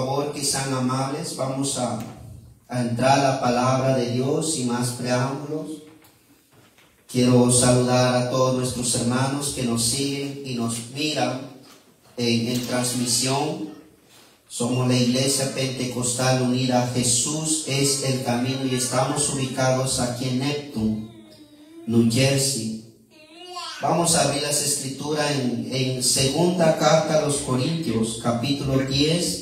favor que sean amables. Vamos a entrar a la palabra de Dios sin más preámbulos. Quiero saludar a todos nuestros hermanos que nos siguen y nos miran en transmisión. Somos la Iglesia Pentecostal Unida a Jesús es el Camino y estamos ubicados aquí en Neptune, New Jersey. Vamos a abrir las escrituras en segunda carta a los Corintios, capítulo 10,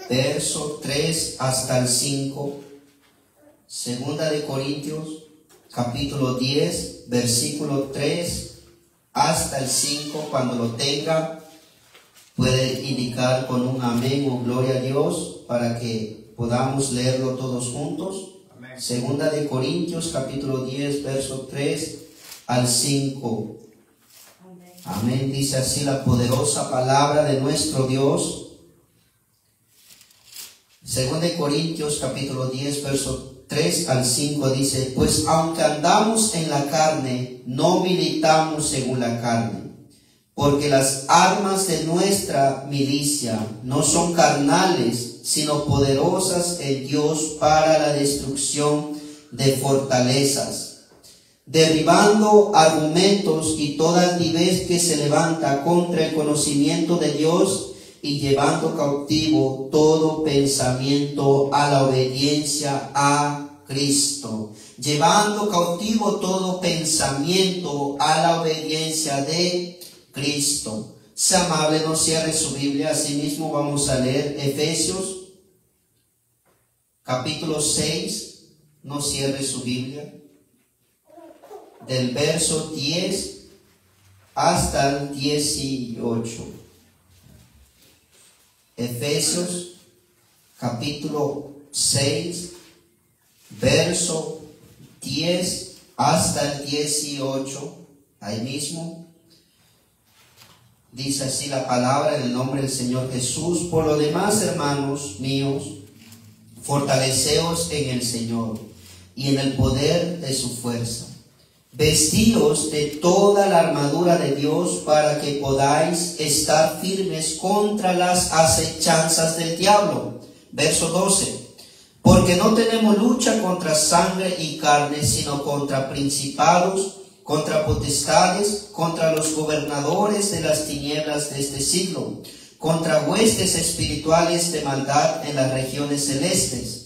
verso 3 hasta el 5. Segunda de Corintios, capítulo 10, versículo 3 hasta el 5. Cuando lo tenga, puede indicar con un amén o gloria a Dios para que podamos leerlo todos juntos. Amén. Segunda de Corintios, capítulo 10, verso 3 al 5. Amén. Amén. Dice así la poderosa palabra de nuestro Dios. Segunda de Corintios, capítulo 10, verso 3 al 5 dice: pues aunque andamos en la carne, no militamos según la carne, porque las armas de nuestra milicia no son carnales, sino poderosas en Dios para la destrucción de fortalezas, derribando argumentos y toda altivez que se levanta contra el conocimiento de Dios, y llevando cautivo todo pensamiento a la obediencia a Cristo. Llevando cautivo todo pensamiento a la obediencia de Cristo. Sea amable, no cierre su Biblia. Asimismo vamos a leer Efesios capítulo 6. No cierre su Biblia. Del verso 10 hasta el 18. Efesios capítulo 6, verso 10 hasta el 18. Ahí mismo dice así la palabra en el nombre del Señor Jesús: por lo demás, hermanos míos, fortaleceos en el Señor y en el poder de su fuerza. Vestíos de toda la armadura de Dios para que podáis estar firmes contra las acechanzas del diablo. Verso 12. Porque no tenemos lucha contra sangre y carne, sino contra principados, contra potestades, contra los gobernadores de las tinieblas de este siglo, contra huestes espirituales de maldad en las regiones celestes.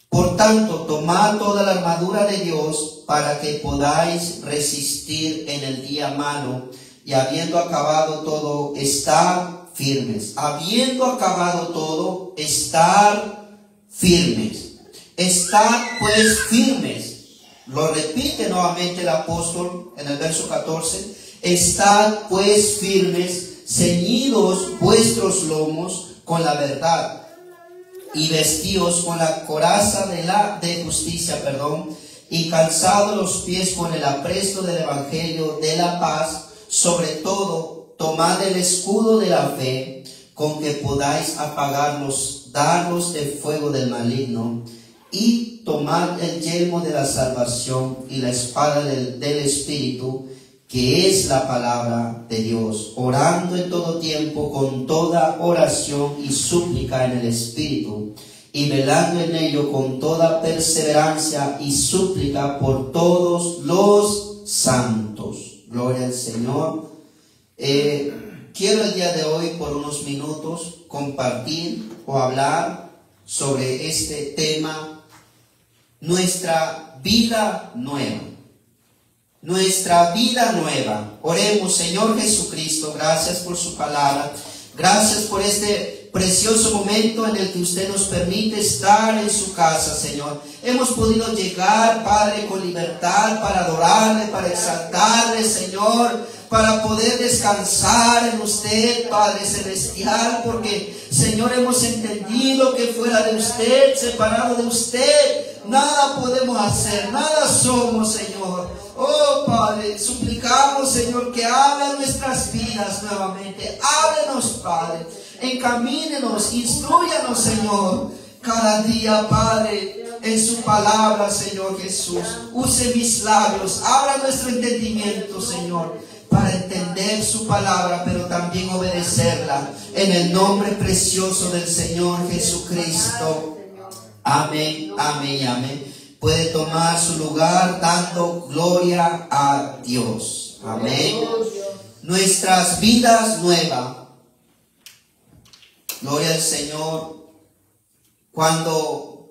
Por tanto, tomad toda la armadura de Dios para que podáis resistir en el día malo, y habiendo acabado todo, estar firmes. Habiendo acabado todo, estar firmes. Estad pues firmes. Lo repite nuevamente el apóstol en el verso 14. Estad pues firmes, ceñidos vuestros lomos con la verdad, y vestíos con la coraza de justicia, y calzados los pies con el apresto del evangelio de la paz. Sobre todo, tomad el escudo de la fe, con que podáis apagar los dardos de fuego del maligno, y tomad el yelmo de la salvación y la espada del Espíritu, que es la palabra de Dios, orando en todo tiempo con toda oración y súplica en el Espíritu, y velando en ello con toda perseverancia y súplica por todos los santos. Gloria al Señor. Quiero el día de hoy por unos minutos compartir o hablar sobre este tema: nuestra vida nueva. Nuestra vida nueva. Oremos. Señor Jesucristo, gracias por su palabra. Gracias por este precioso momento en el que usted nos permite estar en su casa, Señor. Hemos podido llegar, Padre, con libertad para adorarle, para exaltarle, Señor, para poder descansar en usted, Padre Celestial, porque, Señor, hemos entendido que fuera de usted, separado de usted, nada podemos hacer, nada somos, Señor. Oh Padre, suplicamos, Señor, que hable nuestras vidas nuevamente. Háblenos, Padre, encamínenos, instrúyanos, Señor, cada día, Padre, en su palabra, Señor Jesús. Use mis labios, abra nuestro entendimiento, Señor, para entender su palabra, pero también obedecerla. En el nombre precioso del Señor Jesucristo. Amén, amén, amén. Puede tomar su lugar dando gloria a Dios. Amén. Nuestras vidas nuevas. Gloria al Señor. Cuando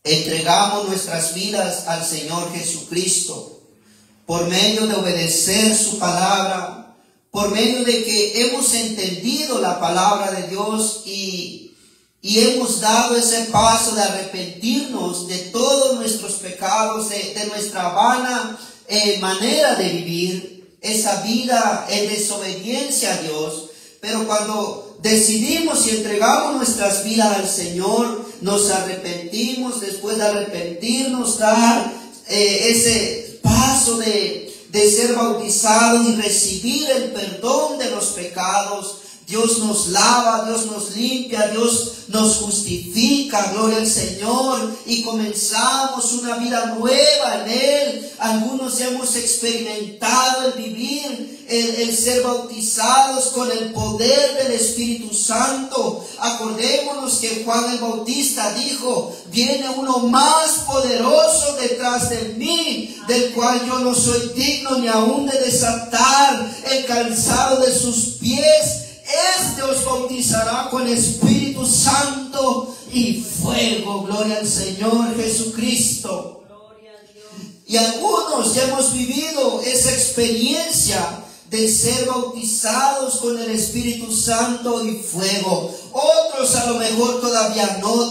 entregamos nuestras vidas al Señor Jesucristo, por medio de obedecer su palabra, por medio de que hemos entendido la palabra de Dios y hemos dado ese paso de arrepentirnos de todos nuestros pecados, de nuestra vana manera de vivir, esa vida en desobediencia a Dios. Pero cuando decidimos y entregamos nuestras vidas al Señor, nos arrepentimos. Después de arrepentirnos, dar ese paso de ser bautizados y recibir el perdón de los pecados. Dios nos lava, Dios nos limpia, Dios nos justifica, gloria al Señor, y comenzamos una vida nueva en Él. Algunos hemos experimentado el vivir, el ser bautizados con el poder del Espíritu Santo. Acordémonos que Juan el Bautista dijo: viene uno más poderoso detrás de mí, del cual yo no soy digno ni aún de desatar el calzado de sus pies. Este os bautizará con Espíritu Santo y fuego. Gloria al Señor Jesucristo. Y algunos ya hemos vivido esa experiencia de ser bautizados con el Espíritu Santo y fuego. Otros a lo mejor todavía no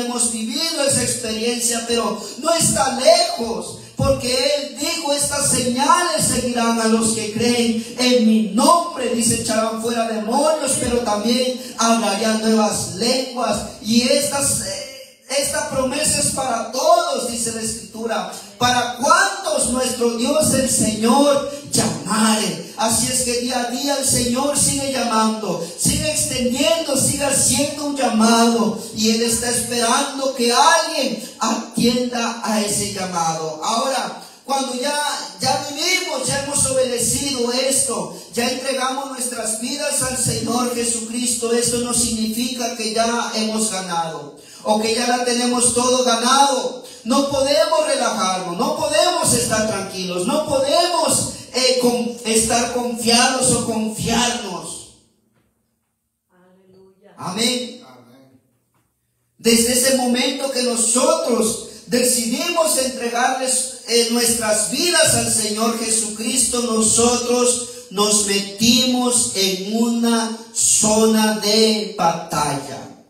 hemos vivido esa experiencia, pero no está lejos. Porque Él dijo: estas señales seguirán a los que creen en mi nombre. Dice: echarán fuera demonios, pero también hablarían nuevas lenguas. Y esta promesa es para todos, dice la Escritura. Para cuantos nuestro Dios el Señor llamare. Así es que día a día el Señor sigue llamando, sigue extendiendo, sigue haciendo un llamado. Y Él está esperando que alguien atienda a ese llamado. Ahora, cuando ya vivimos, ya hemos obedecido esto, ya entregamos nuestras vidas al Señor Jesucristo, esto no significa que ya hemos ganado o que ya la tenemos todo ganado. No podemos relajarnos, no podemos estar tranquilos, no podemos estar confiados o confiarnos. Aleluya. Amén. Desde ese momento que nosotros decidimos entregarles nuestras vidas al Señor Jesucristo, nosotros nos metimos en una zona de batalla,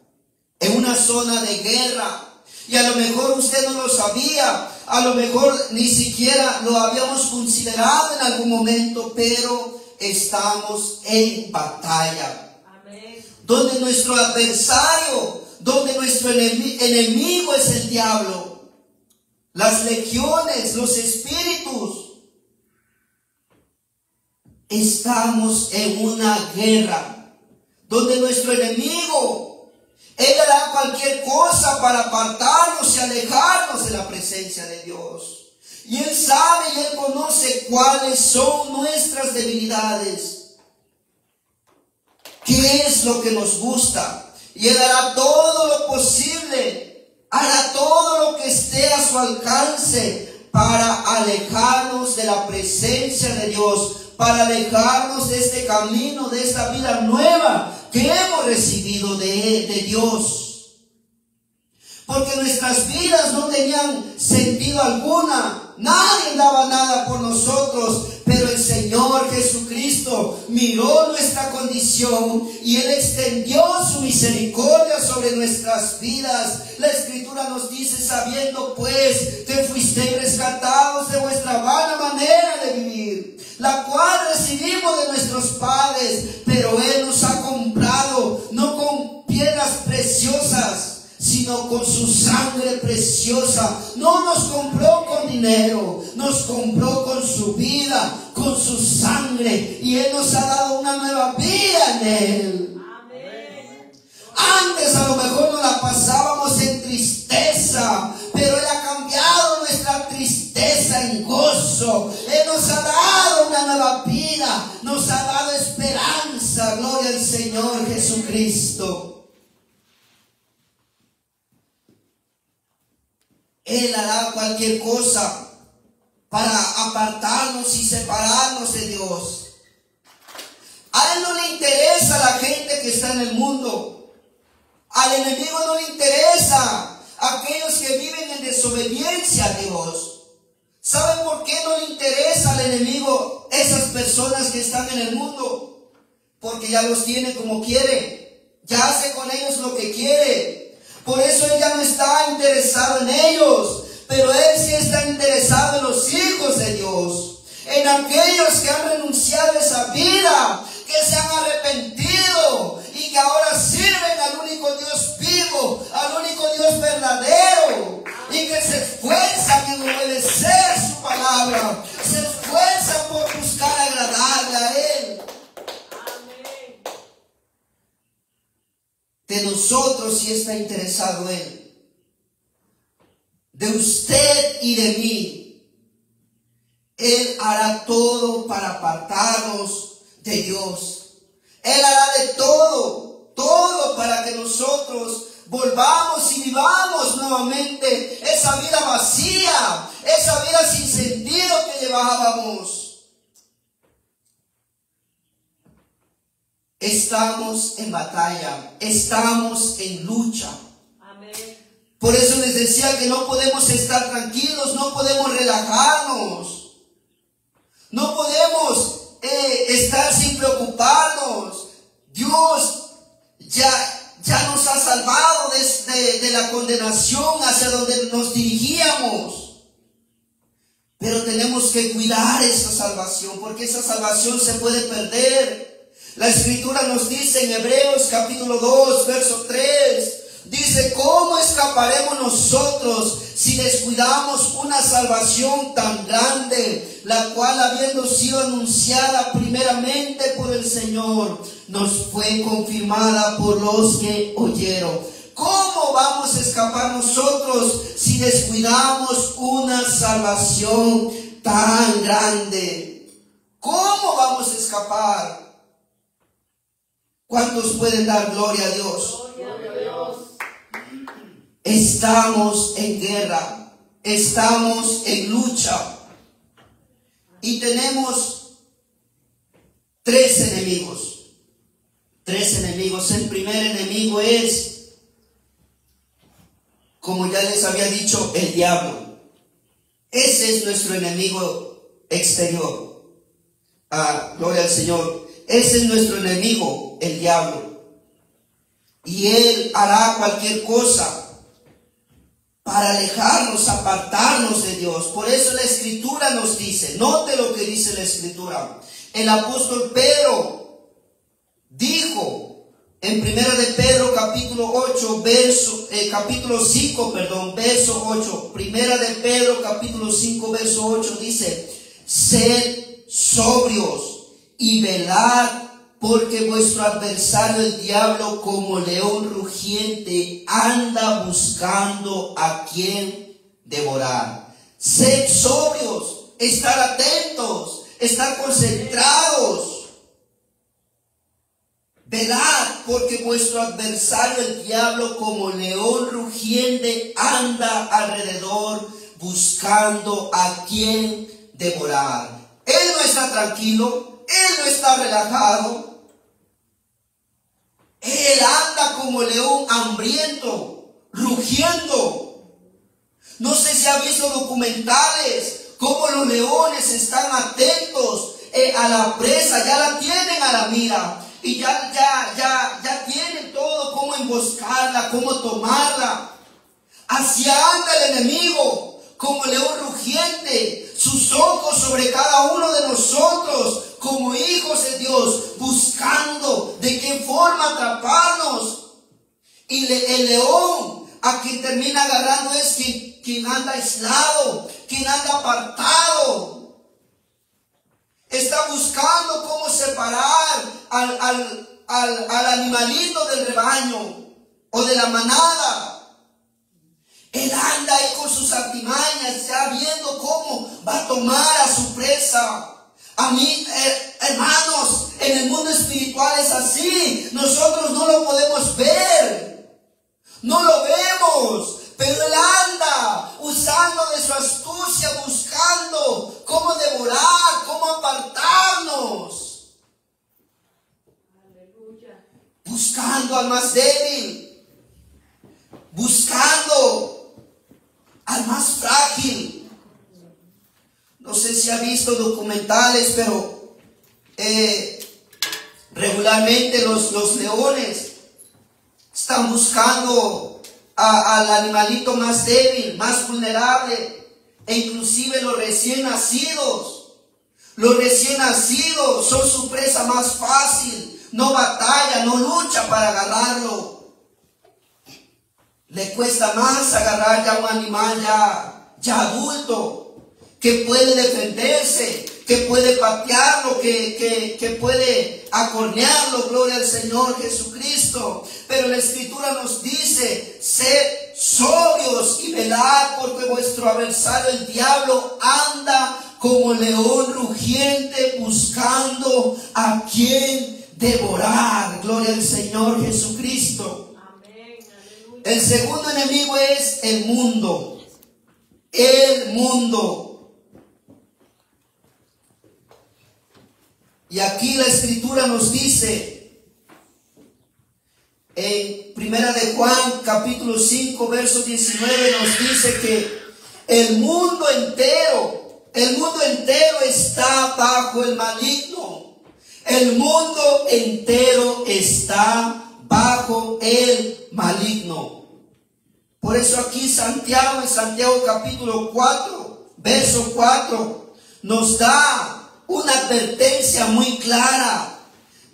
en una zona de guerra. Y a lo mejor usted no lo sabía, a lo mejor ni siquiera lo habíamos considerado en algún momento, pero estamos en batalla. Amén. Donde nuestro adversario, donde nuestro enemigo es el diablo, las legiones, los espíritus. Estamos en una guerra donde nuestro enemigo, él hará cualquier cosa para apartarnos y alejarnos de la presencia de Dios. Y Él sabe y Él conoce cuáles son nuestras debilidades, qué es lo que nos gusta. Y Él hará todo lo posible, hará todo lo que esté a su alcance para alejarnos de la presencia de Dios, para alejarnos de este camino, de esta vida nueva que hemos recibido de Dios. Porque nuestras vidas no tenían sentido alguna, nadie daba nada por nosotros, pero el Señor Jesucristo miró nuestra condición y Él extendió su misericordia sobre nuestras vidas. La Escritura nos dice: sabiendo pues que fuisteis rescatados de vuestra vana manera de vivir, la cual recibimos de nuestros padres, pero Él nos ha comprado no con piedras preciosas, sino con su sangre preciosa. No nos compró con dinero, nos compró con su vida, con su sangre, y Él nos ha dado una nueva vida en Él. Amén. Antes a lo mejor nos la pasábamos en tristeza, pero Él ha cambiado nuestra tristeza en gozo. Él nos ha dado una nueva vida nos ha dado esperanza. Gloria al Señor Jesucristo. Él hará cualquier cosa para apartarnos y separarnos de Dios. A Él no le interesa la gente que está en el mundo. Al enemigo no le interesa aquellos que viven en desobediencia a Dios. ¿Saben por qué no le interesa al enemigo esas personas que están en el mundo? Porque ya los tiene como quiere. Ya hace con ellos lo que quiere. Por eso Él ya no está interesado en ellos. Pero Él sí está interesado en los hijos de Dios. En aquellos que han renunciado a esa vida, que se han arrepentido y que ahora sirven al único Dios vivo, al único Dios verdadero, y que se esfuerzan en obedecer su palabra, se esfuerzan por buscar agradarle a Él. Amén. De nosotros sí está interesado Él, de usted y de mí. Él hará todo para apartarnos de Dios. Él hará de todo, todo para que nosotros volvamos y vivamos nuevamente esa vida vacía, esa vida sin sentido que llevábamos. Estamos en batalla, estamos en lucha. Amén. Por eso les decía que no podemos estar tranquilos, no podemos relajarnos. No podemos estar sin preocuparnos. Dios ya nos ha salvado de la condenación hacia donde nos dirigíamos. Pero tenemos que cuidar esa salvación, porque esa salvación se puede perder. La Escritura nos dice en Hebreos capítulo 2, verso 3, dice: ¿cómo escaparemos nosotros si descuidamos una salvación tan grande, la cual, habiendo sido anunciada primeramente por el Señor, nos fue confirmada por los que oyeron? ¿Cómo vamos a escapar nosotros si descuidamos una salvación tan grande? ¿Cómo vamos a escapar? ¿Cuántos pueden dar gloria a Dios? Gloria a Dios. Estamos en guerra, estamos en lucha y tenemos tres enemigos. El primer enemigo es, como ya les había dicho, el diablo. Ese es nuestro enemigo exterior. Gloria al Señor. Ese es nuestro enemigo, el diablo. Y él hará cualquier cosa para alejarnos, apartarnos de Dios. Por eso la Escritura nos dice, note lo que dice la Escritura. El apóstol Pedro dijo en 1 de Pedro capítulo 8, capítulo 5, verso 8. 1 de Pedro capítulo 5, verso 8 dice: sed sobrios y velad, porque vuestro adversario el diablo, como león rugiente, anda buscando a quien devorar. Sed sobrios, estar atentos, estar concentrados. Velad, porque vuestro adversario el diablo, como león rugiente, anda alrededor buscando a quien devorar. Él no está tranquilo, él no está relajado. Él anda como león hambriento, rugiendo. No sé si ha visto documentales, cómo los leones están atentos a la presa, ya la tienen a la mira. Y ya tienen todo, cómo emboscarla, cómo tomarla. Así anda el enemigo, como león rugiente, sus ojos sobre cada uno de nosotros, como hijos de Dios, buscando de qué forma atraparnos. Y el león a quien termina agarrando es quien anda aislado, quien anda apartado. Está buscando cómo separar al animalito del rebaño o de la manada. Él anda ahí con sus artimañas, ya viendo cómo va a tomar a su presa. A mí, hermanos, en el mundo espiritual es así. Nosotros no lo podemos ver. No lo vemos. Pero Él anda usando de su astucia, buscando cómo devorar, cómo apartarnos. Aleluya. Buscando al más débil. Buscando al más frágil. No sé si ha visto documentales, pero regularmente los leones están buscando al animalito más débil, más vulnerable, e inclusive los recién nacidos. Los recién nacidos son su presa más fácil. No batalla, no lucha para agarrarlo. Le cuesta más agarrar ya un animal ya adulto, que puede defenderse, que puede patearlo, que puede acornearlo, gloria al Señor Jesucristo. Pero la Escritura nos dice: sed sobrios y velad, porque vuestro adversario el diablo anda como león rugiente buscando a quien devorar. Gloria al Señor Jesucristo. Amén. Aleluya. El segundo enemigo es el mundo. El mundo. Y aquí la Escritura nos dice en Primera de Juan capítulo 5 verso 19, nos dice que el mundo entero está bajo el maligno. El mundo entero está bajo el maligno. Por eso aquí Santiago, en Santiago capítulo 4 verso 4, nos da una advertencia muy clara.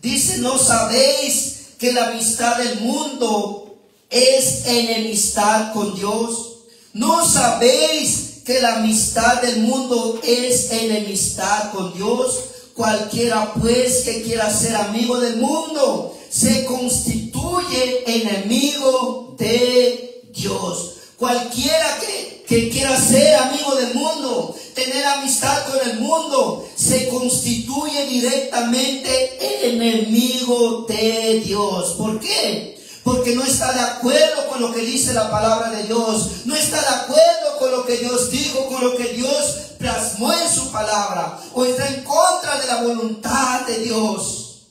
Dice: ¿no sabéis que la amistad del mundo es enemistad con Dios? ¿No sabéis que la amistad del mundo es enemistad con Dios? Cualquiera pues que quiera ser amigo del mundo se constituye enemigo de Dios. Cualquiera que quiera ser amigo del mundo, tener amistad con el mundo, se constituye directamente enemigo de Dios. ¿Por qué? Porque no está de acuerdo con lo que dice la palabra de Dios. No está de acuerdo con lo que Dios dijo, con lo que Dios plasmó en su palabra. O está en contra de la voluntad de Dios.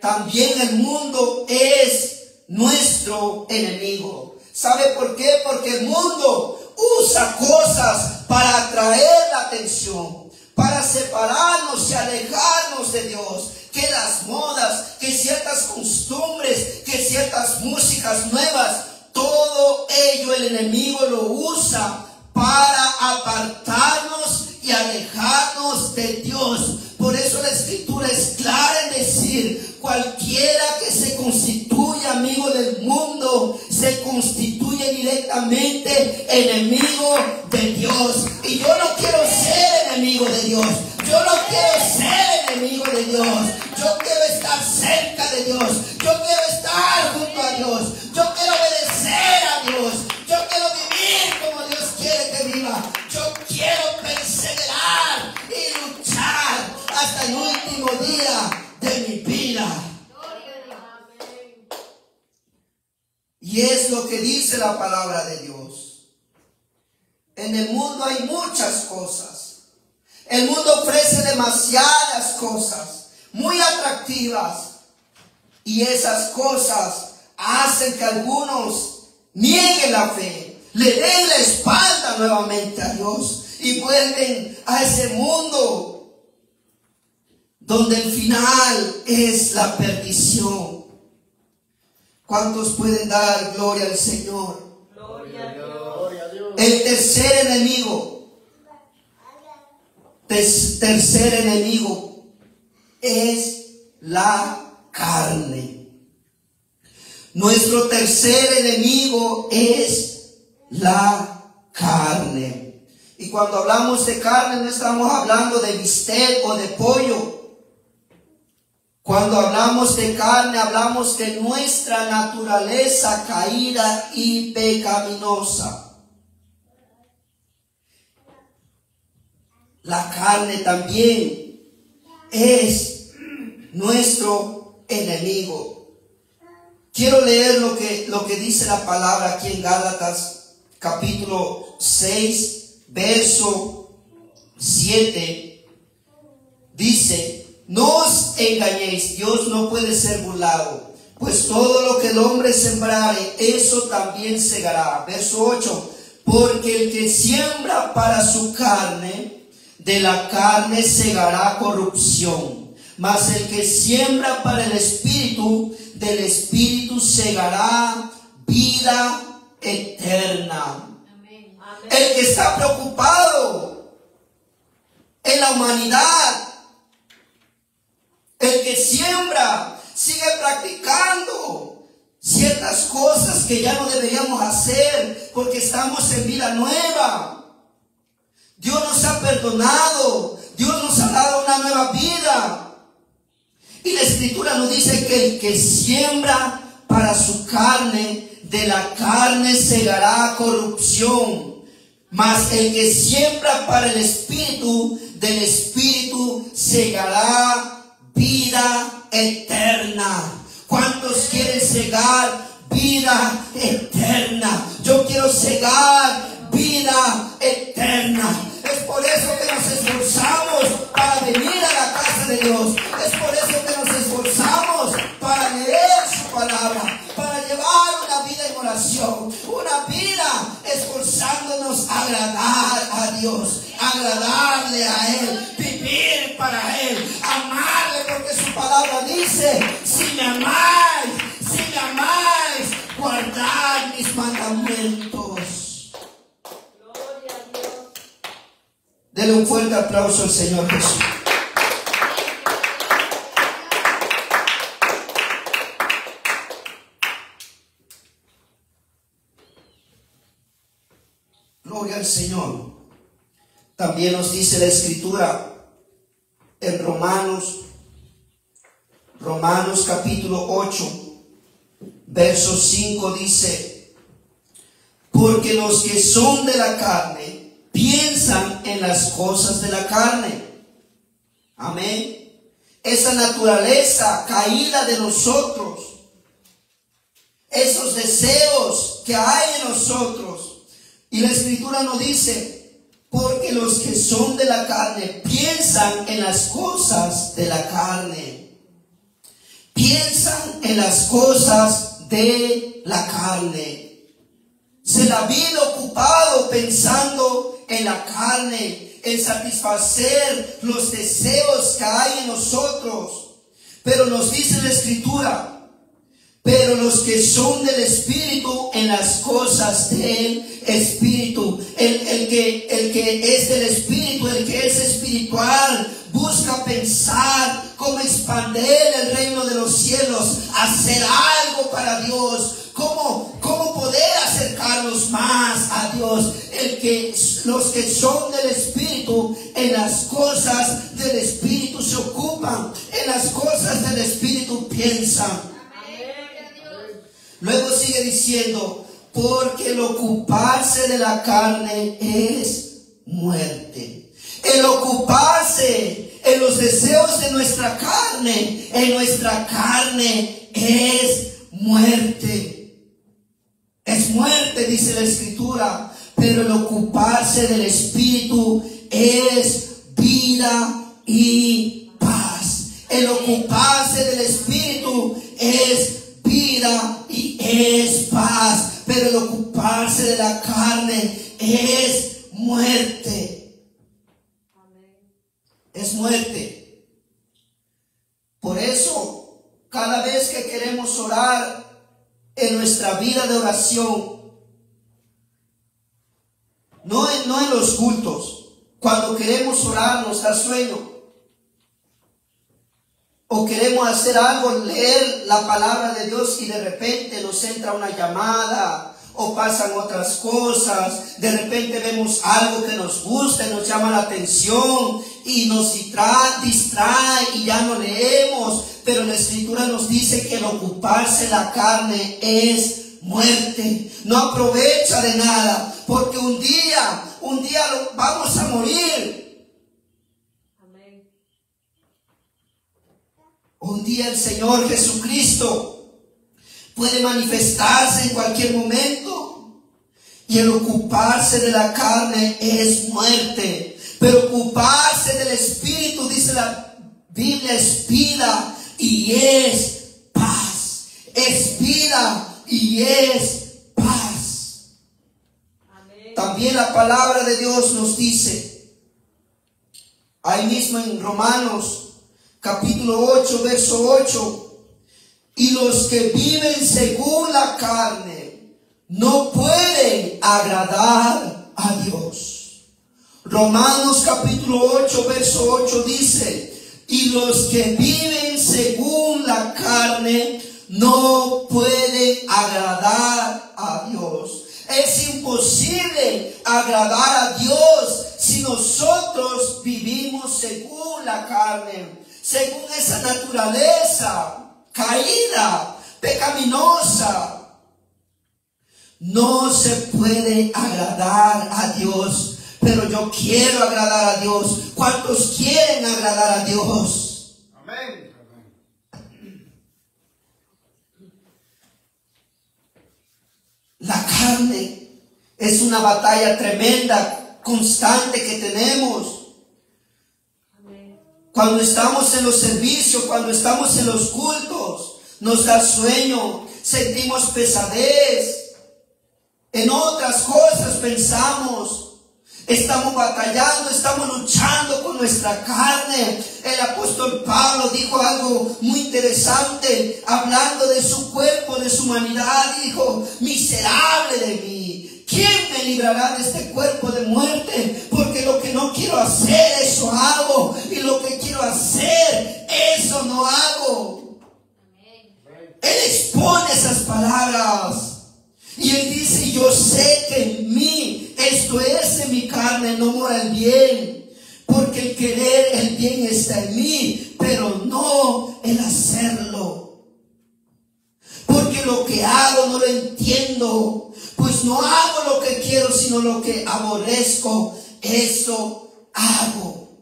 También el mundo es nuestro enemigo. ¿Sabe por qué? Porque el mundo usa cosas para atraer la atención, para separarnos y alejarnos de Dios. Que las modas, que ciertas costumbres, que ciertas músicas nuevas, todo ello el enemigo lo usa para apartarnos y alejarnos de Dios. Por eso la Escritura es clara en decir: cualquiera que se constituye amigo del mundo se constituye directamente enemigo de Dios. Y yo no quiero ser enemigo de Dios. Yo no quiero ser enemigo de Dios. Yo quiero estar cerca de Dios. Yo quiero estar junto a Dios. Yo quiero obedecer a Dios. Yo quiero vivir como Dios quiere que viva. Yo quiero perseverar y luchar hasta el último día de mi vida. Y es lo que dice la palabra de Dios. En el mundo hay muchas cosas. El mundo ofrece demasiadas cosas muy atractivas. Y esas cosas hacen que algunos nieguen la fe, le den la espalda nuevamente a Dios y vuelven a ese mundo donde el final es la perdición. ¿Cuántos pueden dar gloria al Señor? Gloria a Dios. El tercer enemigo es la carne. Nuestro tercer enemigo es la carne. Y cuando hablamos de carne no estamos hablando de bistec o de pollo. Cuando hablamos de carne hablamos de nuestra naturaleza caída y pecaminosa. la carne también es nuestro enemigo. Quiero leer lo que dice la palabra aquí en Gálatas capítulo 6, verso 7. Dice: no os engañéis, Dios no puede ser burlado, pues todo lo que el hombre sembrare, eso también segará. Verso 8: porque el que siembra para su carne, de la carne segará corrupción, mas el que siembra para el Espíritu, del Espíritu segará vida eterna. Amén. El que está preocupado en la humanidad, el que siembra, sigue practicando ciertas cosas que ya no deberíamos hacer porque estamos en vida nueva. Dios nos ha perdonado, Dios nos ha dado una nueva vida. Y la Escritura nos dice que el que siembra para su carne, de la carne segará corrupción, mas el que siembra para el Espíritu, del Espíritu segará vida eterna. ¿Cuántos quieren segar vida eterna? Yo quiero segar vida eterna. Es por eso que nos esforzamos para venir a la casa de Dios. Es por eso que nos esforzamos para leer su palabra, para llevar una vida en oración, una vida esforzándonos a agradar a Dios, agradarle a Él, vivir para Él, amarle, porque su palabra dice: si me amáis, guardad mis mandamientos. Gloria a Dios. Denle un fuerte aplauso al Señor Jesús. Gloria al Señor. También nos dice la Escritura en Romanos capítulo 8, verso 5 dice: porque los que son de la carne piensan en las cosas de la carne. Amén. Esa naturaleza caída de nosotros, esos deseos que hay en nosotros. Y la Escritura nos dice: porque los que son de la carne piensan en las cosas de la carne. Piensan en las cosas de la carne. Se la vive ocupado pensando en la carne, en satisfacer los deseos que hay en nosotros. Pero nos dice la Escritura: pero los que son del Espíritu, en las cosas del Espíritu. El que es del Espíritu, el que es espiritual, busca pensar cómo expandir el reino de los cielos, hacer algo para Dios, cómo poder acercarnos más a Dios. Los que son del Espíritu, en las cosas del Espíritu se ocupan, en las cosas del Espíritu piensan. Luego sigue diciendo: porque el ocuparse de la carne es muerte. El ocuparse en los deseos de nuestra carne, es muerte. Es muerte, dice la Escritura. Pero el ocuparse del Espíritu es vida y paz. El ocuparse del Espíritu es vida y es paz. Pero el ocuparse de la carne es muerte. Es muerte. Por eso, cada vez que queremos orar en nuestra vida de oración, no en los cultos, cuando queremos orar nos da sueño, o queremos hacer algo, leer la palabra de Dios, y de repente nos entra una llamada o pasan otras cosas. De repente vemos algo que nos gusta y nos llama la atención y nos distrae y ya no leemos. Pero la Escritura nos dice que el ocuparse la carne es muerte. No aprovecha de nada, porque un día vamos a morir. Un día el Señor Jesucristo puede manifestarse en cualquier momento. Y el ocuparse de la carne es muerte. Pero ocuparse del Espíritu, dice la Biblia, es vida y es paz. Es vida y es paz. Amén. También la palabra de Dios nos dice, ahí mismo en Romanos capítulo 8, verso 8, y los que viven según la carne no pueden agradar a Dios. Romanos capítulo 8, verso 8 dice, y los que viven según la carne no pueden agradar a Dios. Es imposible agradar a Dios si nosotros vivimos según la carne, según esa naturaleza caída, pecaminosa. No se puede agradar a Dios, pero yo quiero agradar a Dios. ¿Cuántos quieren agradar a Dios? Amén. La carne es una batalla tremenda, constante que tenemos. Amén. Cuando estamos en los servicios, cuando estamos en los cultos, nos da sueño, sentimos pesadez. En otras cosas pensamos. Estamos batallando, estamos luchando con nuestra carne. El apóstol Pablo dijo algo muy interesante, hablando de su cuerpo, de su humanidad. Dijo, miserable de mí, ¿quién me librará de este cuerpo de muerte? Porque lo que no quiero hacer, eso hago. Y lo que quiero hacer, eso no hago. Él expone esas palabras. Y él dice, yo sé que en mí, esto es en mi carne, no mora el bien. Porque el querer el bien está en mí, pero no el hacerlo. Porque lo que hago no lo entiendo. Pues no hago lo que quiero, sino lo que aborrezco, eso hago.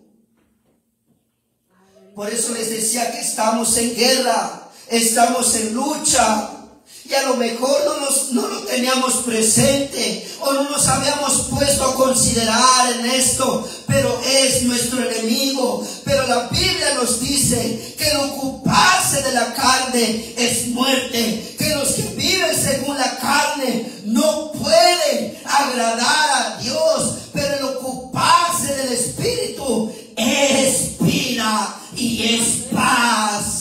Por eso les decía que estamos en guerra, estamos en lucha. Y a lo mejor no lo teníamos presente o no nos habíamos puesto a considerar en esto, pero es nuestro enemigo. Pero la Biblia nos dice que el ocuparse de la carne es muerte, que los que viven según la carne no pueden agradar a Dios, pero el ocuparse del Espíritu es vida y es paz.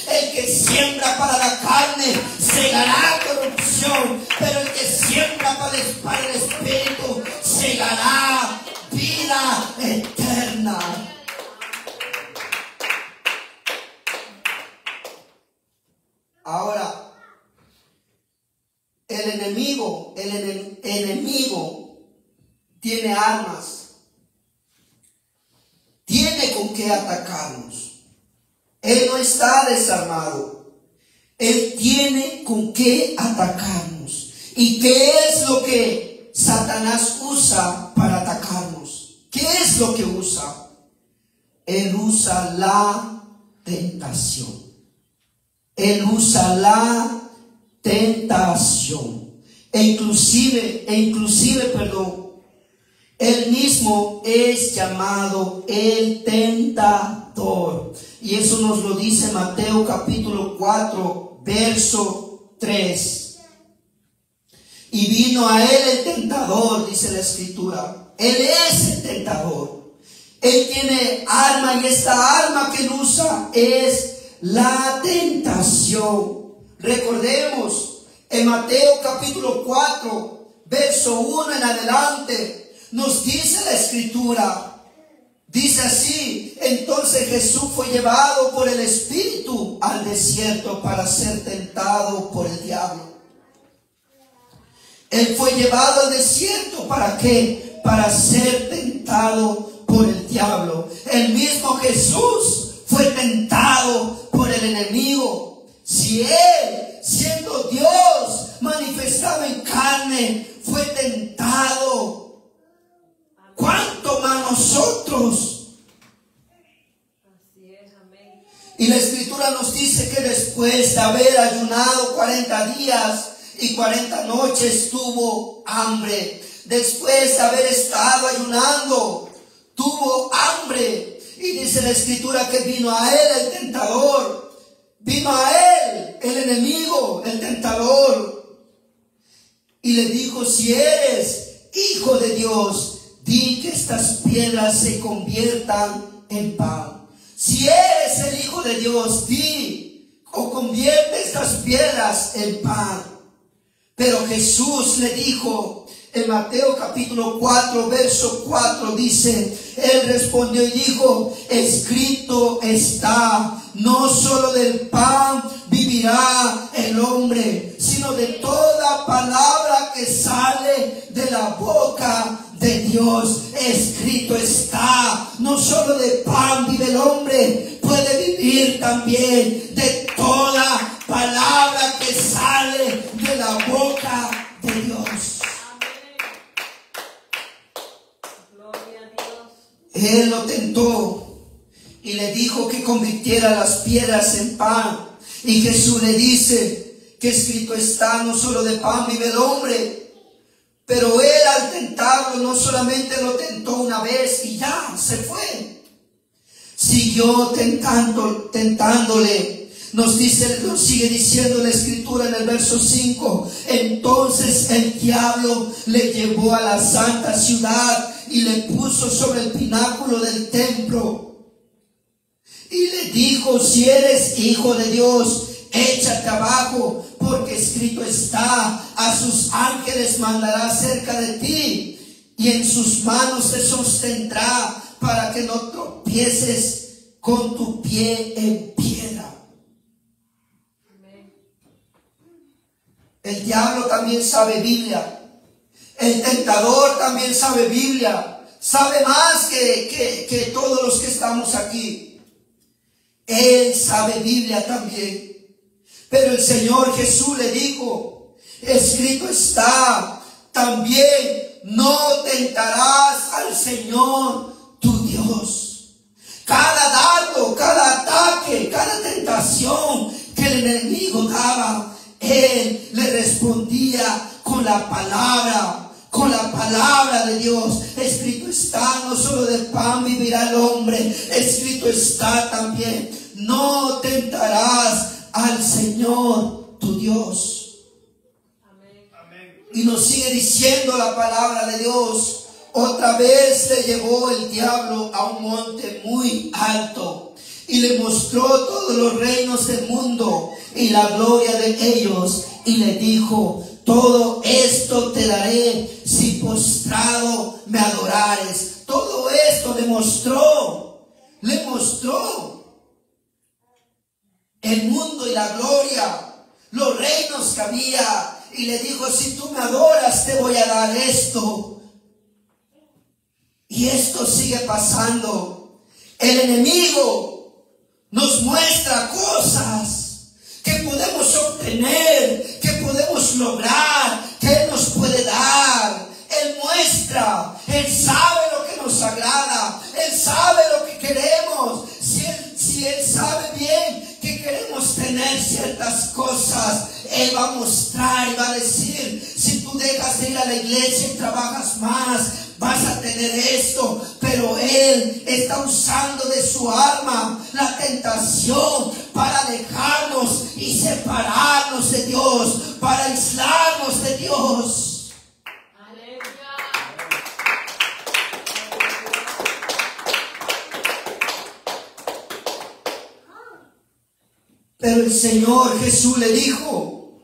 El que siembra para la carne segará corrupción, pero el que siembra para el Espíritu segará vida eterna. Ahora, el enemigo tiene armas, tiene con qué atacarnos. Él no está desarmado. Él tiene con qué atacarnos. ¿Y qué es lo que Satanás usa para atacarnos? ¿Qué es lo que usa? Él usa la tentación. Él usa la tentación. E inclusive, él mismo es llamado el tentador. Y eso nos lo dice Mateo capítulo 4, verso 3. Y vino a él el tentador, dice la Escritura. Él es el tentador. Él tiene arma y esta arma que él usa es la tentación. Recordemos, en Mateo capítulo 4, verso 1 en adelante, nos dice la Escritura. Dice así, entonces Jesús fue llevado por el Espíritu al desierto para ser tentado por el diablo. Él fue llevado al desierto, ¿para qué? Para ser tentado por el diablo. El mismo Jesús fue tentado por el enemigo. Si Él, siendo Dios, manifestado en carne, fue tentado, ¿cuánto más nosotros? Así es, amén. Y la Escritura palabra nos dice que después de haber ayunado 40 días y 40 noches tuvo hambre. Después de haber estado ayunando, tuvo hambre. Y dice la Escritura que vino a él el tentador. Vino a él el enemigo, el tentador. Y le dijo: si eres hijo de Dios, di que estas piedras se conviertan en pan. Si eres el Hijo de Dios, di o convierte estas piedras en pan. Pero Jesús le dijo en Mateo capítulo 4, verso 4, dice: él respondió y dijo: escrito está, no solo del pan vivirá el hombre, sino de toda palabra que sale de la boca de Dios. Escrito está, no solo de pan vive el hombre, puede vivir también de toda palabra que sale de la boca de Dios. Gloria a Dios. Él lo tentó y le dijo que convirtiera las piedras en pan. Y Jesús le dice que escrito está, no solo de pan vive el hombre. Pero él, al tentarlo, no solamente lo tentó una vez y ya se fue. Siguió tentándole. Nos sigue diciendo la Escritura en el verso 5. Entonces el diablo le llevó a la santa ciudad y le puso sobre el pináculo del templo. Y le dijo: si eres hijo de Dios, échate abajo, porque escrito está: a sus ángeles mandará cerca de ti, y en sus manos te sostendrá, para que no tropieces con tu pie en piedra. Amén. El diablo también sabe Biblia. El tentador también sabe Biblia. Sabe más que todos los que estamos aquí. Él sabe Biblia también. Pero el Señor Jesús le dijo: escrito está también: no tentarás al Señor tu Dios. Cada dardo, cada ataque, cada tentación que el enemigo daba, él le respondía con la palabra de Dios. Escrito está, no solo de pan vivirá el hombre. Escrito está también: no tentarás al Señor tu Dios. Amén. Y nos sigue diciendo la palabra de Dios: otra vez le llevó el diablo a un monte muy alto y le mostró todos los reinos del mundo y la gloria de ellos, y le dijo: todo esto te daré si postrado me adorares. Todo esto le mostró el mundo y la gloria, los reinos que había, y le dijo: si tú me adoras, te voy a dar esto. Y esto sigue pasando. El enemigo nos muestra cosas que podemos obtener, que podemos lograr, que Él nos puede dar. Él muestra, Él sabe lo que nos agrada, Él sabe lo que queremos. Si Él sabe bien que queremos tener ciertas cosas, Él va a mostrar y va a decir: si tú dejas de ir a la iglesia y trabajas más, vas a tener esto. Pero Él está usando de su arma, la tentación, para alejarnos y separarnos de Dios, para aislarnos de Dios. Pero el Señor Jesús le dijo: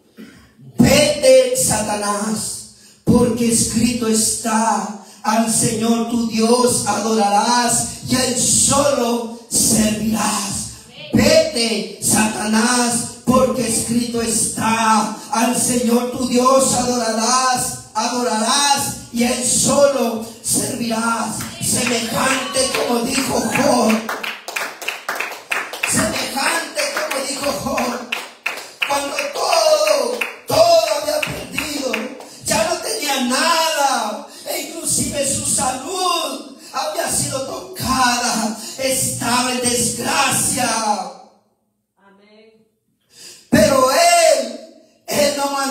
vete, Satanás, porque escrito está: al Señor tu Dios adorarás y a Él solo servirás. Vete, Satanás, porque escrito está: al Señor tu Dios adorarás y a Él solo servirás. Semejante como dijo Job. Cuando todo había perdido, ya no tenía nada, e inclusive su salud había sido tocada, estaba en desgracia. Amén.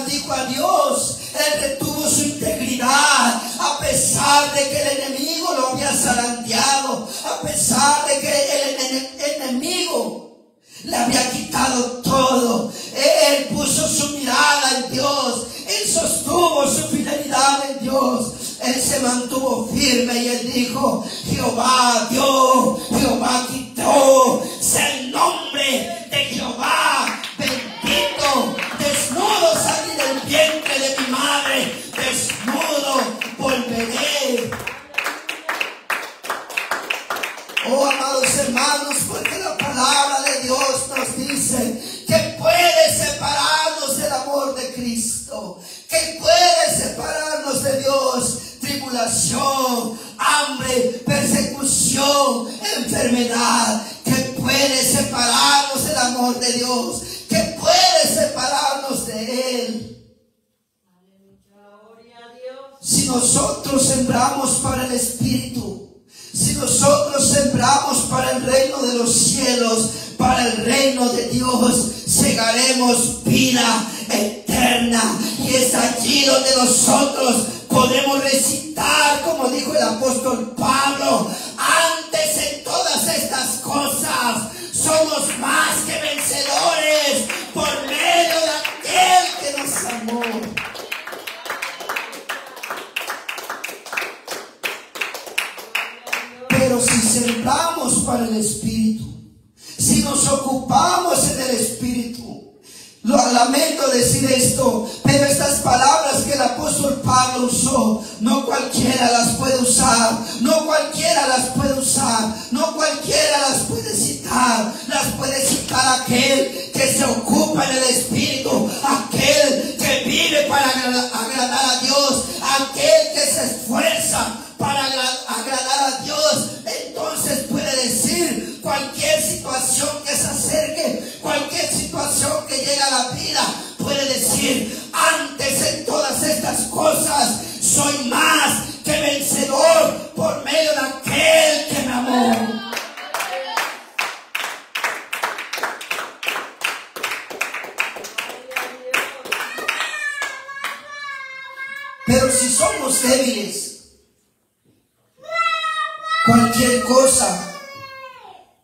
maldijo a Dios, él retuvo su integridad, a pesar de que el enemigo lo había zarandeado, a pesar de que el enemigo le había quitado todo. Él puso su mirada en Dios, él sostuvo su fidelidad en Dios. Él se mantuvo firme y él dijo: Jehová dio, Jehová quitó, sea el nombre de Jehová bendito. Desnudo salí del vientre de mi madre, desnudo volveré. Oh, amados hermanos, porque la palabra de Dios nos dice que puede separarnos del amor de Cristo, que puede separarnos de Dios tribulación, hambre, persecución, enfermedad, que puede separarnos del amor de Dios, que puede separarnos de Él. Gloria a Dios. Si nosotros sembramos para el Espíritu, si nosotros sembramos para el reino de los cielos, para el reino de Dios, segaremos vida eterna. Y es allí donde nosotros podemos recitar, como dijo el apóstol Pablo: antes en todas estas cosas somos más que vencedores por medio de aquel que nos amó. Pero si sembramos para el Espíritu, si nos ocupamos en el Espíritu, lamento decir esto, pero estas palabras que el apóstol Pablo usó, no cualquiera las puede usar, no cualquiera las puede usar, no cualquiera las puede citar. Las puede citar aquel que se ocupa en el Espíritu, aquel que vive para agradar a Dios, aquel que se esfuerza para agradar a Dios. Entonces puede decir cualquier situación que se acerque, cualquier situación que llegue a la vida, puede decir: antes en todas estas cosas soy más que vencedor por medio de aquel que me amó. Pero si somos débiles, cualquier cosa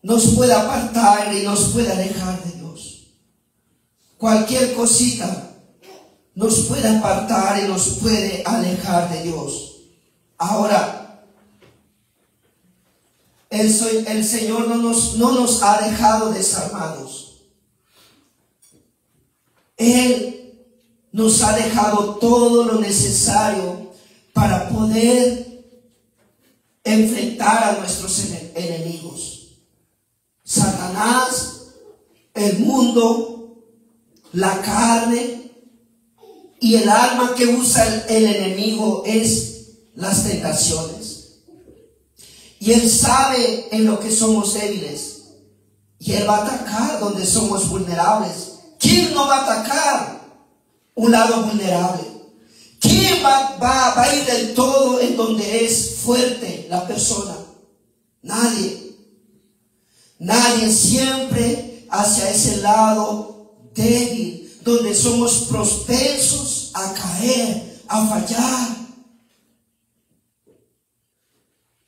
nos puede apartar y nos puede alejar de Dios. Cualquier cosita nos puede apartar y nos puede alejar de Dios. Ahora, el Señor no nos ha dejado desarmados. Él nos ha dejado todo lo necesario para poder enfrentar a nuestros enemigos. Satanás, el mundo, la carne y el arma que usa el enemigo es las tentaciones. Y él sabe en lo que somos débiles y él va a atacar donde somos vulnerables. ¿Quién no va a atacar un lado vulnerable? ¿Quién va a ir del todo en donde es fuerte la persona? Nadie. Nadie, siempre hacia ese lado débil, donde somos propensos a caer, a fallar.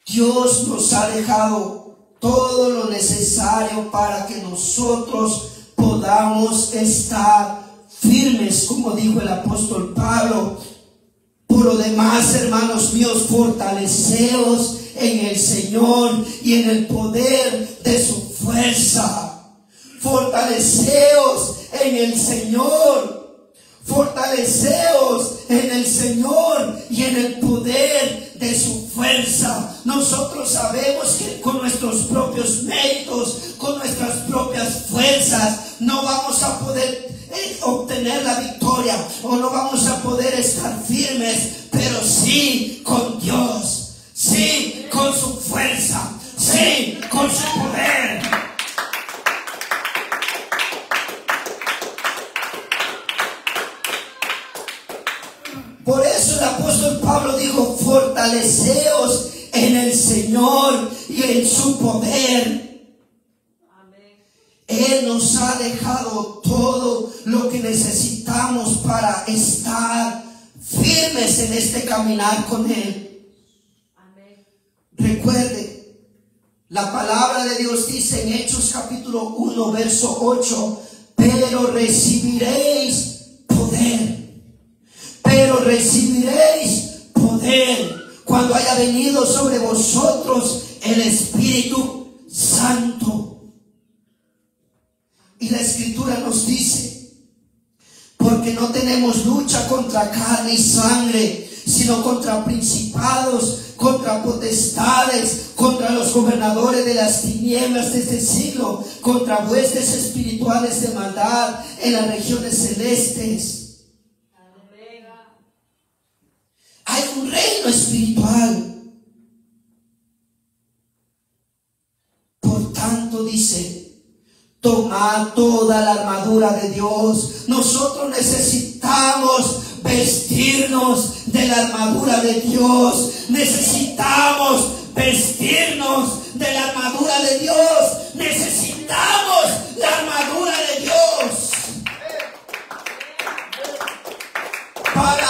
Dios nos ha dejado todo lo necesario para que nosotros podamos estar firmes, como dijo el apóstol Pablo. Por lo demás, hermanos míos, fortaleceos en el Señor y en el poder de su fuerza. Fortaleceos en el Señor. Fortaleceos en el Señor y en el poder de su fuerza. Nosotros sabemos que con nuestros propios méritos, con nuestras propias fuerzas, no vamos a poder obtener la victoria, o no vamos a poder estar firmes, pero sí con Dios, sí con su fuerza, sí con su poder. Por eso el apóstol Pablo dijo: fortaleceos en el Señor y en su poder. Amén. Él nos ha dejado todo lo que necesitamos para estar firmes en este caminar con Él. Amén. Recuerde, la palabra de Dios dice en Hechos capítulo 1, verso 8, pero recibiréis poder. Pero recibiréis poder cuando haya venido sobre vosotros el Espíritu Santo. Y la Escritura nos dice, porque no tenemos lucha contra carne y sangre, sino contra principados, contra potestades, contra los gobernadores de las tinieblas de este siglo, contra huestes espirituales de maldad en las regiones celestes. Hay un reino espiritual. Por tanto dice, tomad toda la armadura de Dios. Nosotros necesitamos vestirnos de la armadura de Dios. Necesitamos vestirnos de la armadura de Dios. Necesitamos la armadura de Dios para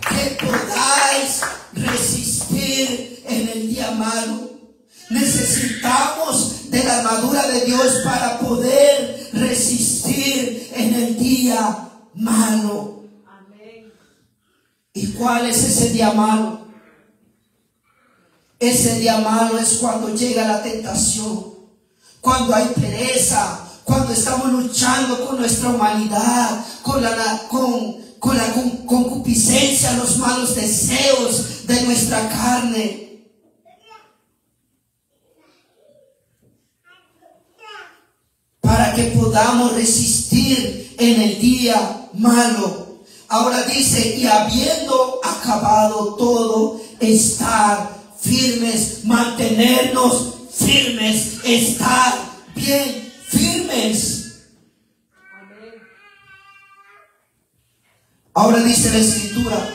que podáis resistir en el día malo. Necesitamos de la armadura de Dios para poder resistir en el día malo. Amén. ¿Y cuál es ese día malo? Ese día malo es cuando llega la tentación, cuando hay pereza, cuando estamos luchando con nuestra humanidad, con la concupiscencia, los malos deseos de nuestra carne. Para que podamos resistir en el día malo. Ahora dice, y habiendo acabado todo, estar firmes, mantenernos firmes, estar bien firmes. Amén. Ahora dice la Escritura,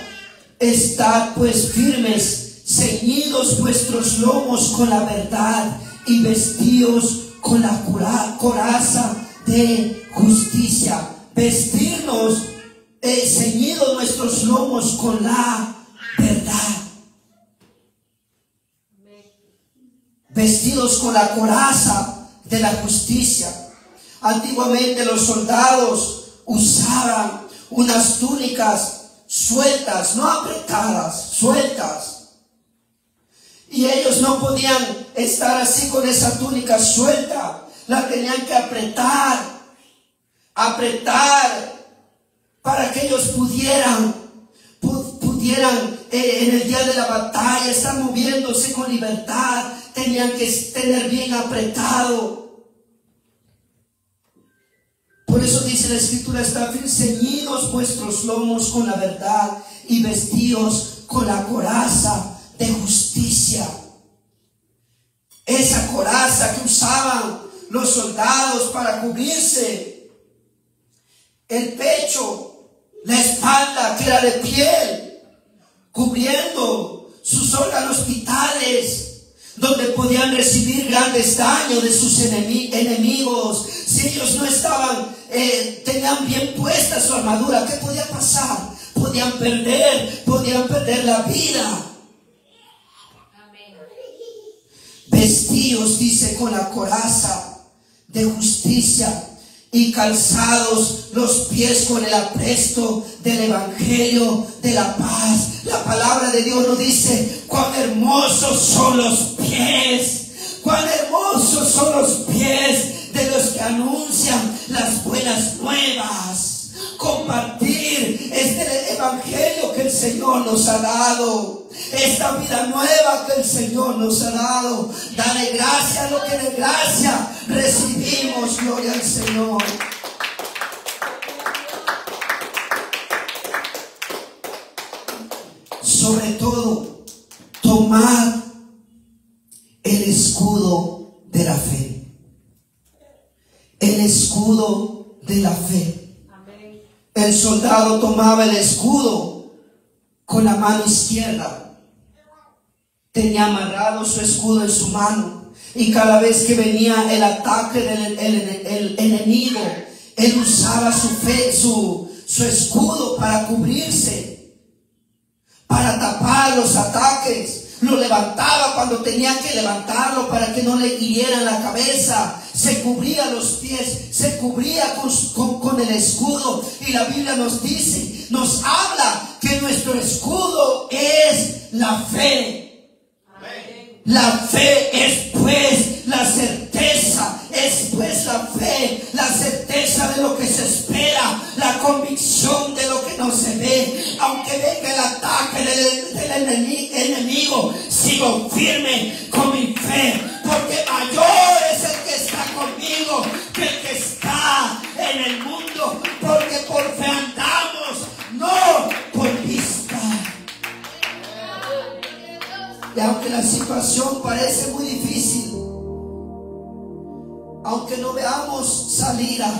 estad pues firmes, ceñidos vuestros lomos con la verdad y vestidos con la coraza de justicia. Vestirnos, ceñidos nuestros lomos con la verdad. Vestidos con la coraza de la justicia. Antiguamente los soldados usaban unas túnicas sueltas, no apretadas, sueltas. Y ellos no podían estar así con esa túnica suelta. La tenían que apretar para que ellos pudieran en el día de la batalla estar moviéndose con libertad. Tenían que tener bien apretado. Por eso dice la Escritura, está ceñidos vuestros lomos con la verdad y vestidos con la coraza de justicia. Esa coraza que usaban los soldados para cubrirse el pecho, la espalda que era de piel, cubriendo sus órganos vitales, donde podían recibir grandes daños de sus enemigos. Si ellos no estaban, tenían bien puesta su armadura, ¿qué podía pasar? Podían perder la vida. Vestidos, dice, con la coraza de justicia y calzados los pies con el apresto del evangelio de la paz. La palabra de Dios nos dice, cuán hermosos son los pies, cuán hermosos son los pies de los que anuncian las buenas nuevas. Compartir este evangelio que el Señor nos ha dado, esta vida nueva que el Señor nos ha dado. Dale gracias a lo que de gracia recibimos. Gloria al Señor. Sobre todo, tomad el escudo de la fe. El escudo de la fe. El soldado tomaba el escudo con la mano izquierda. Tenía amarrado su escudo en su mano. Y cada vez que venía el ataque del el enemigo, él usaba su escudo para cubrirse, para tapar los ataques. Lo levantaba cuando tenía que levantarlo para que no le hirieran la cabeza. Se cubría los pies, se cubría con el escudo. Y la Biblia nos dice, nos habla que nuestro escudo es la fe. La fe es pues la certeza, es pues la fe, la certeza de lo que se espera, la convicción de lo que no se ve. Aunque venga el ataque del enemigo, sigo firme con mi fe, porque mayor es el que está conmigo que el que está en el mundo, porque por fe andamos, no por vista. Y aunque la situación parece muy difícil, aunque no veamos salida,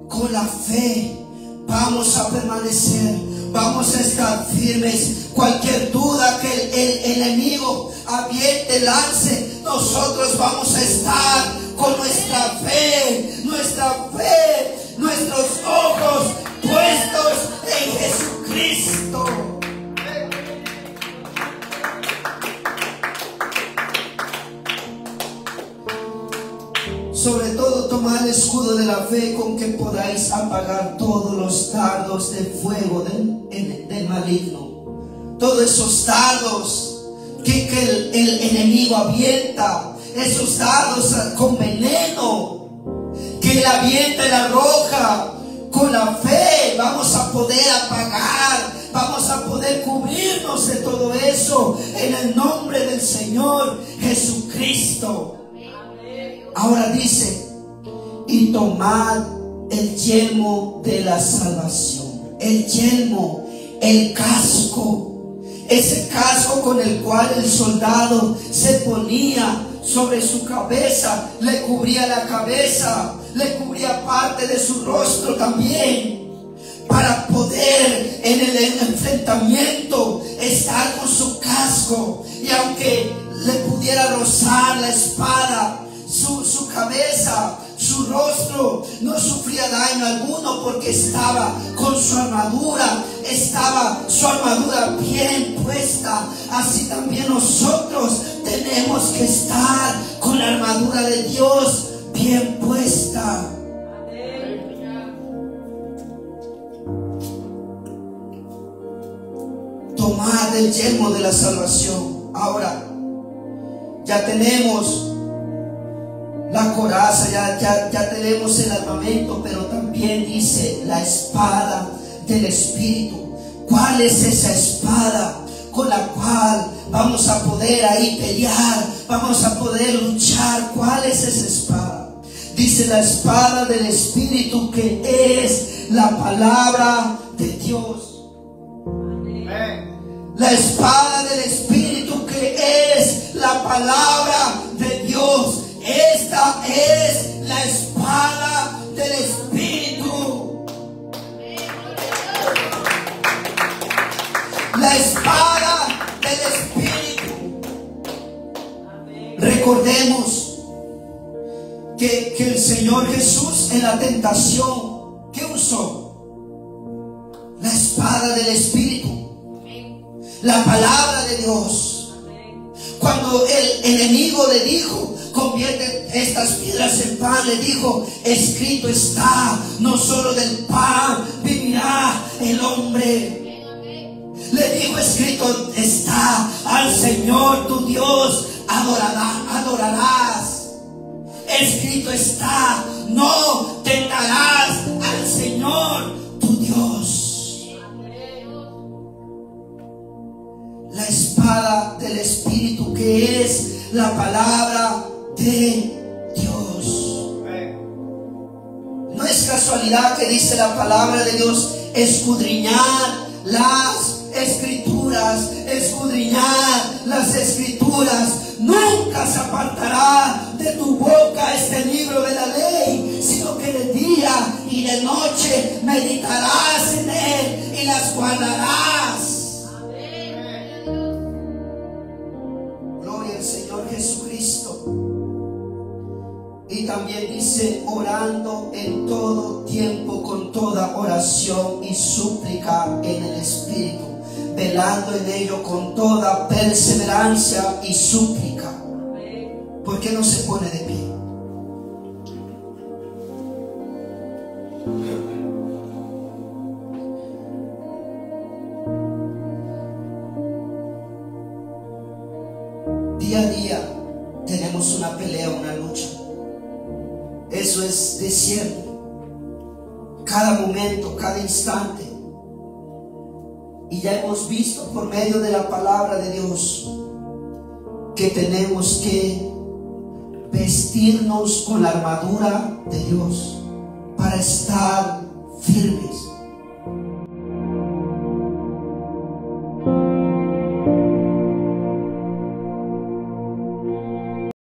con la fe vamos a permanecer, vamos a estar firmes. Cualquier duda que el enemigo aviente, lance, nosotros vamos a estar con nuestra fe, nuestros ojos puestos en Jesucristo. Sobre todo tomad el escudo de la fe con que podáis apagar todos los dardos de fuego del maligno. Todos esos dardos que el enemigo avienta, esos dardos con veneno, que él avienta y arroja. Con la fe vamos a poder apagar, vamos a poder cubrirnos de todo eso en el nombre del Señor Jesucristo. Ahora dice, y tomad el yelmo de la salvación. El yelmo, el casco, ese casco con el cual el soldado se ponía sobre su cabeza, le cubría la cabeza, le cubría parte de su rostro también, para poder en el enfrentamiento estar con su casco. Y aunque le pudiera rozar la espada, su cabeza, su rostro no sufría daño alguno, porque estaba con su armadura, estaba su armadura bien puesta. Así también nosotros tenemos que estar con la armadura de Dios bien puesta. Tomad el yelmo de la salvación. Ahora ya tenemos la coraza, ya tenemos el armamento, pero también dice la espada del Espíritu. ¿Cuál es esa espada con la cual vamos a poder ahí pelear, vamos a poder luchar? ¿Cuál es esa espada? Dice la espada del Espíritu, que es la palabra de Dios. La espada del Espíritu, que es la palabra de Dios. Esta es la espada del Espíritu. La espada del Espíritu. Recordemos que el Señor Jesús en la tentación, ¿qué usó? La espada del Espíritu, la palabra de Dios. Cuando el enemigo le dijo, convierte estas piedras en pan, le dijo, escrito está, no solo del pan vivirá el hombre. Le dijo, escrito está, al Señor tu Dios adorarás. Escrito está, no tentarás al Señor tu Dios. La espada del Espíritu, que es la palabra de Dios. No es casualidad que dice la palabra de Dios, escudriñar las escrituras, escudriñar las escrituras. Nunca se apartará de tu boca este libro de la ley, sino que de día y de noche meditarás en él y las guardarás. Gloria al Señor Jesucristo. Dice, orando en todo tiempo con toda oración y súplica en el Espíritu, velando en ello con toda perseverancia y súplica. ¿Por qué no se pone de pie? Día a día tenemos una pelea, una lucha. Eso es desierto. Cada momento, cada instante. Y ya hemos visto por medio de la palabra de Dios que tenemos que vestirnos con la armadura de Dios para estar firmes.